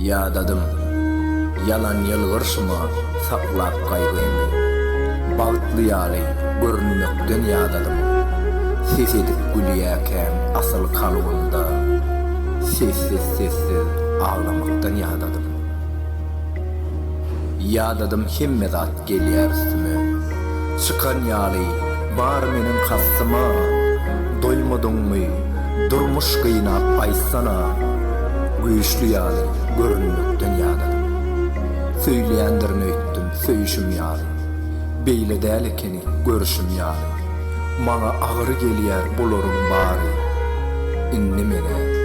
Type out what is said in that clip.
Yadadım, yalan yalvarışıma saklap kaygıyımı. Bağıtlı yali görünmekten yadadım. Ses edip gülüyken asıl kalbimda sessiz ağlamaktan yadadım. Yadadım himme zat gelýär üstüme. Çıkan yali bar menin kassyma. Doymadyňmy durmuş gynap aýsana. Güýçli ýaly görünmekden ýadadım. Söýleýändirini öýtdim söýüşüm ýaly. Beýle däl ekeni görüşüm ýaly. Maňa agyry gelýär bularyň bary. Inni mene